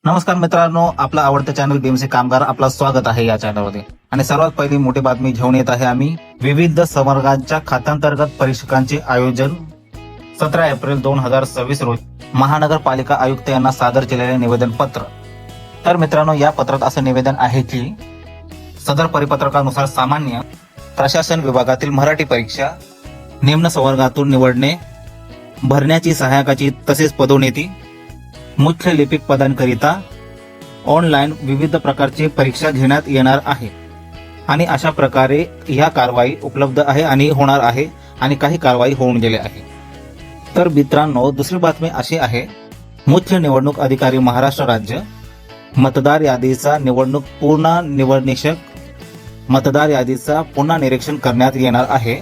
नमस्कार मित्रांनो, आपला आवडतं चॅनल बीएमसी कामगार आपलं स्वागत आहे या चॅनलमध्ये. आणि सर्वात पहिली मोठी बातमी घेऊन येत आहे आम्ही विविध संवर्गांच्या खात्यांतर्गत परीक्षकांचे आयोजन 17 एप्रिल 2026 रोजी महानगरपालिका आयुक्त यांना सादर केलेले निवेदन पत्र. तर मित्रांनो, या पत्रात असं निवेदन आहे की सदर परिपत्रकानुसार सामान्य प्रशासन विभागातील मराठी परीक्षा निम्न संवर्गातून निवडणे, भरण्याची सहाय्यकाची तसेच पदोन्नती, मुख्य लिपिक पदांकरिता ऑनलाईन विविध प्रकारची परीक्षा घेण्यात येणार आहे आणि अशा प्रकारे ह्या कारवाई उपलब्ध आहे आणि होणार आहे आणि काही कारवाई होऊन गेले आहे. तर मित्रांनो, दुसरी बातमी अशी आहे, मुख्य निवडणूक अधिकारी महाराष्ट्र राज्य मतदार यादीचा मतदार यादीचा पुन्हा निरीक्षण करण्यात येणार आहे.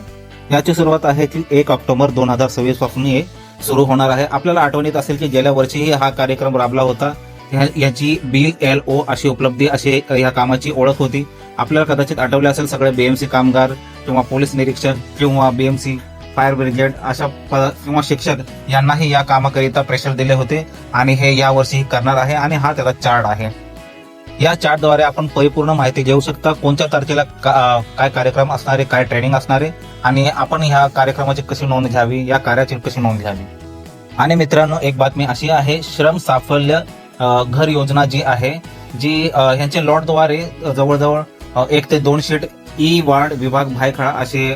याची सुरुवात आहे की 1 ऑक्टोबर 2026 पासून हे सुरू होणार आहे. आपल्याला आठवणीत असेल की गेल्या वर्षीही हा कार्यक्रम राबला होता. याची BLO अशी उपलब्धी, अशी या कामाची ओळख होती. आपल्याला कदाचित आठवले असेल, सगळे BMC कामगार किंवा पोलीस निरीक्षक किंवा BMC फायर ब्रिगेड अशा किंवा शिक्षक यांनाही या कामाकरिता प्रेशर दिले होते आणि हे यावर्षी करणार आहे आणि हा त्याचा चार्ट आहे. या चार्टद्वारे आपण परिपूर्ण माहिती घेऊ शकता, कोणत्या तारखेला काय कार्यक्रम असणारे, काय ट्रेनिंग असणारे आणि आपण ह्या कार्यक्रमाची कशी नोंद घ्यावी, या कार्याची कशी नोंद घ्यावी. आणि मित्रांनो, एक बातमी अशी आहे, श्रम साफल्य घर योजना जी आहे, जी ह्यांच्या लॉटद्वारे जवळजवळ 1 ते 2 शीट वार्ड विभाग भायखळा असे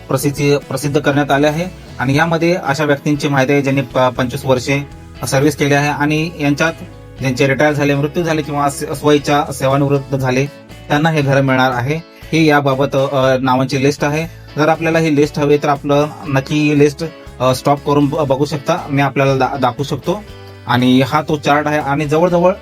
प्रसिद्ध करण्यात आले आहे. आणि यामध्ये अशा व्यक्तींची माहिती आहे ज्यांनी 25 वर्षे सर्व्हिस केली आहे आणि यांच्यात ज्यांचे रिटायर झाले, मृत्यू झाले किंवा स्वइच्छा सेवानिवृत्त झाले त्यांना हे घर मिळणार आहे. ही याबाबत नावांची लिस्ट आहे. जर आपल्याला ही लिस्ट हवी तर आपलं नक्की ही लिस्ट स्टॉप करून बघू शकता, मी आपल्याला दाखवू शकतो. आणि हा तो चार्ट आहे आणि जवळजवळ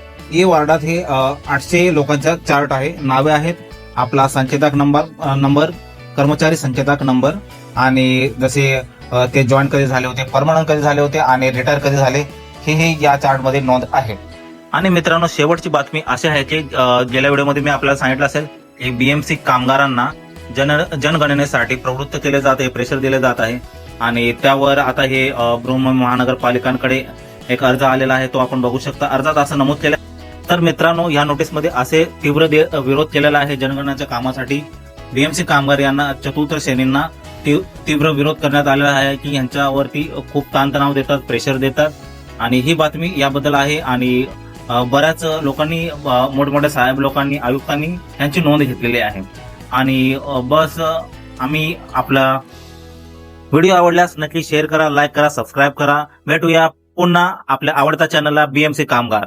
वार्डात हे 800 लोकांचा चार्ट आहे. नावे आहेत, आपला संकेताक नंबर, कर्मचारी संकेताक नंबर आणि जसे ते जॉईन कधी झाले होते, परमनंट कधी झाले होते आणि रिटायर कधी झाले हे या चार्टमध्ये नोंद आहे. आणि मित्रांनो, शेवटची बातमी अशी आहे की गेल्या व्हिडिओमध्ये मी आपल्याला सांगितलं असेल की BMC कामगारांना जनगणनेसाठी प्रवृत्त केले जात आहे, प्रेशर दिले जात आहे आणि त्यावर आता हे महानगरपालिकांकडे एक अर्ज आलेला आहे, तो आपण बघू शकता. अर्जात असं नमूद केलं. तर मित्रांनो, या नोटीसमध्ये असे तीव्र विरोध केलेला आहे जनगणनेच्या कामासाठी. BMC कामगार यांना चतुर्थ श्रेणींना तीव्र विरोध करण्यात आलेला आहे की यांच्यावरती खूप ताणतणाव देतात, प्रेशर देतात आणि ही बातमी याबद्दल आहे. आणि बऱ्याच लोकांनी, मोठमोठ्या साहेब लोकांनी, आयुक्तांनी यांची नोंद घेतलेली आहे. आणि बस आम्ही आपला व्हिडिओ आवडल्यास नक्की शेअर करा, लाईक करा, सबस्क्राईब करा. भेटूया पुन्हा आपल्या आवडत्या चॅनलला BMC कामगार.